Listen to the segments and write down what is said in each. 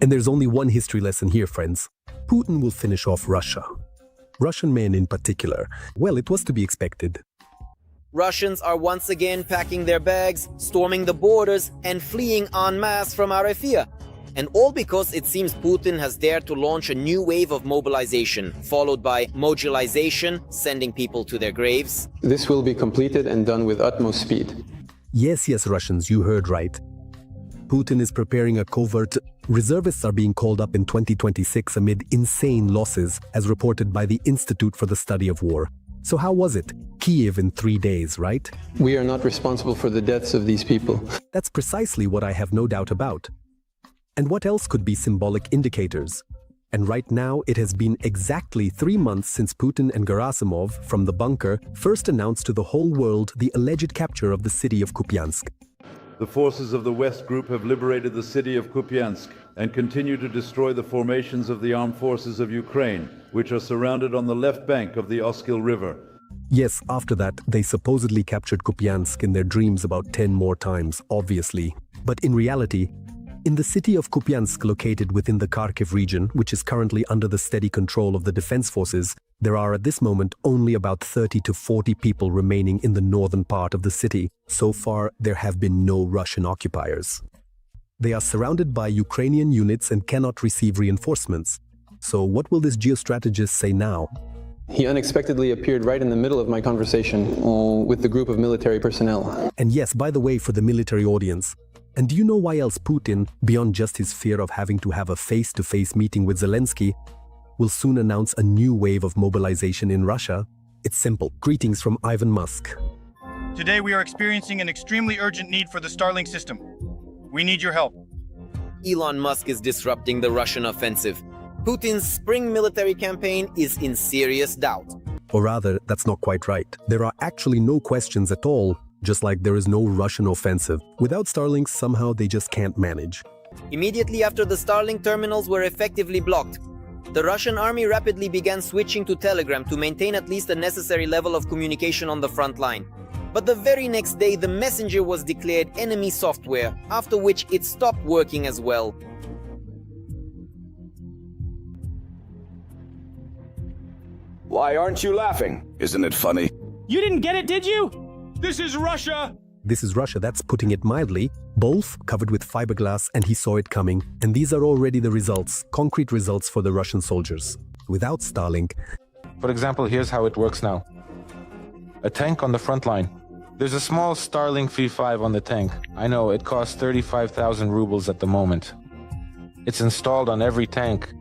And there's only one history lesson here, friends. Putin will finish off Russia. Russian men in particular. Well, it was to be expected. Russians are once again packing their bags, storming the borders, and fleeing en masse from Arefia. And all because it seems Putin has dared to launch a new wave of mobilization, followed by mobilization, sending people to their graves. This will be completed and done with utmost speed. Yes, Russians, you heard right. Putin is preparing a covert. Reservists are being called up in 2026 amid insane losses, as reported by the Institute for the Study of War. So how was it? Kiev in 3 days, right? We are not responsible for the deaths of these people. That's precisely what I have no doubt about. And what else could be symbolic indicators? And right now, it has been exactly 3 months since Putin and Gerasimov, from the bunker, first announced to the whole world the alleged capture of the city of Kupiansk. The forces of the West Group have liberated the city of Kupiansk and continue to destroy the formations of the armed forces of Ukraine, which are surrounded on the left bank of the Oskil River. Yes, after that, they supposedly captured Kupiansk in their dreams about 10 more times, obviously. But in reality, in the city of Kupiansk, located within the Kharkiv region, which is currently under the steady control of the defense forces, there are at this moment only about 30 to 40 people remaining in the northern part of the city. So far, there have been no Russian occupiers. They are surrounded by Ukrainian units and cannot receive reinforcements. So what will this geostrategist say now? He unexpectedly appeared right in the middle of my conversation with the group of military personnel. And yes, by the way, for the military audience, and do you know why else Putin, beyond just his fear of having to have a face-to-face meeting with Zelensky, will soon announce a new wave of mobilization in Russia? It's simple. Greetings from Ivan Musk. Today we are experiencing an extremely urgent need for the Starlink system. We need your help. Elon Musk is disrupting the Russian offensive. Putin's spring military campaign is in serious doubt. Or rather, that's not quite right. There are actually no questions at all, just like there is no Russian offensive. Without Starlink, somehow they just can't manage. Immediately after the Starlink terminals were effectively blocked, the Russian army rapidly began switching to Telegram to maintain at least a necessary level of communication on the front line. But the very next day, the messenger was declared enemy software, after which it stopped working as well. Why aren't you laughing? Isn't it funny? You didn't get it, did you? This is Russia! This is Russia, that's putting it mildly. Both covered with fiberglass, and he saw it coming. And these are already the results, concrete results for the Russian soldiers. Without Starlink. For example, here's how it works now. A tank on the front line. There's a small Starlink V5 on the tank. I know, it costs 35,000 rubles at the moment. It's installed on every tank.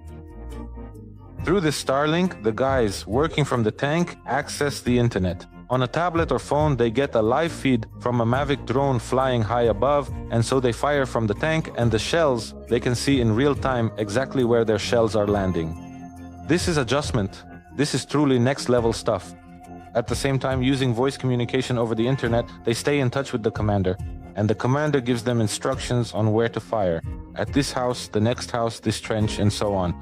Through this Starlink, the guys working from the tank access the internet. On a tablet or phone, they get a live feed from a Mavic drone flying high above, and so they fire from the tank, and the shells, they can see in real time exactly where their shells are landing. This is adjustment. This is truly next level stuff. At the same time, using voice communication over the internet, they stay in touch with the commander, and the commander gives them instructions on where to fire. At this house, the next house, this trench, and so on.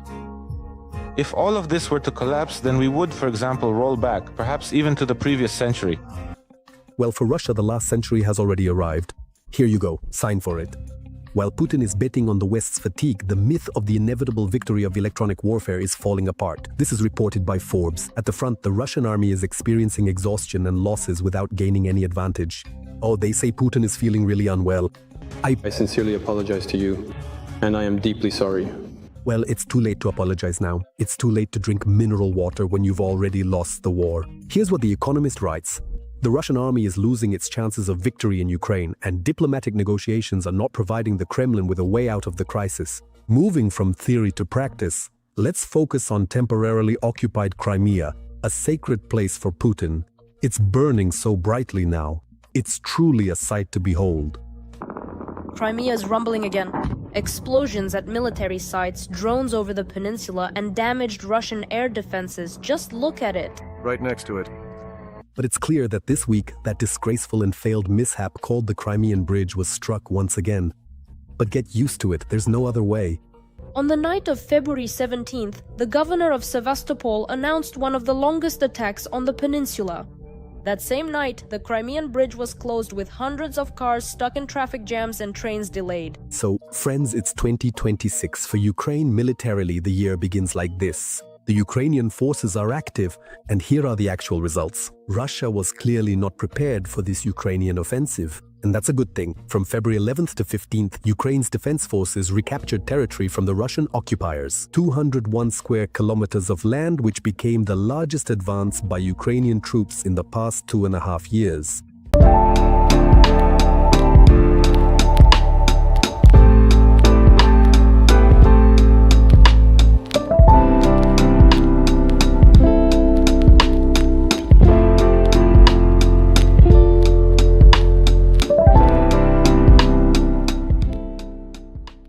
If all of this were to collapse, then we would, for example, roll back, perhaps even to the previous century. Well, for Russia, the last century has already arrived. Here you go, sign for it. While Putin is betting on the West's fatigue, the myth of the inevitable victory of electronic warfare is falling apart. This is reported by Forbes. At the front, the Russian army is experiencing exhaustion and losses without gaining any advantage. Oh, they say Putin is feeling really unwell. I sincerely apologize to you, and I am deeply sorry. Well, it's too late to apologize now. It's too late to drink mineral water when you've already lost the war. Here's what The Economist writes. The Russian army is losing its chances of victory in Ukraine, and diplomatic negotiations are not providing the Kremlin with a way out of the crisis. Moving from theory to practice, let's focus on temporarily occupied Crimea, a sacred place for Putin. It's burning so brightly now. It's truly a sight to behold. Crimea is rumbling again. Explosions at military sites, drones over the peninsula, and damaged Russian air defenses. Just look at it. Right next to it. But it's clear that this week, that disgraceful and failed mishap called the Crimean Bridge was struck once again. But get used to it, there's no other way. On the night of February 17th, the governor of Sevastopol announced one of the longest attacks on the peninsula. That same night, the Crimean bridge was closed with hundreds of cars stuck in traffic jams and trains delayed. So, friends, it's 2026. For Ukraine militarily, the year begins like this. The Ukrainian forces are active, and here are the actual results. Russia was clearly not prepared for this Ukrainian offensive. And that's a good thing. From February 11th to 15th, Ukraine's defense forces recaptured territory from the Russian occupiers. 201 square kilometers of land, which became the largest advance by Ukrainian troops in the past 2.5 years.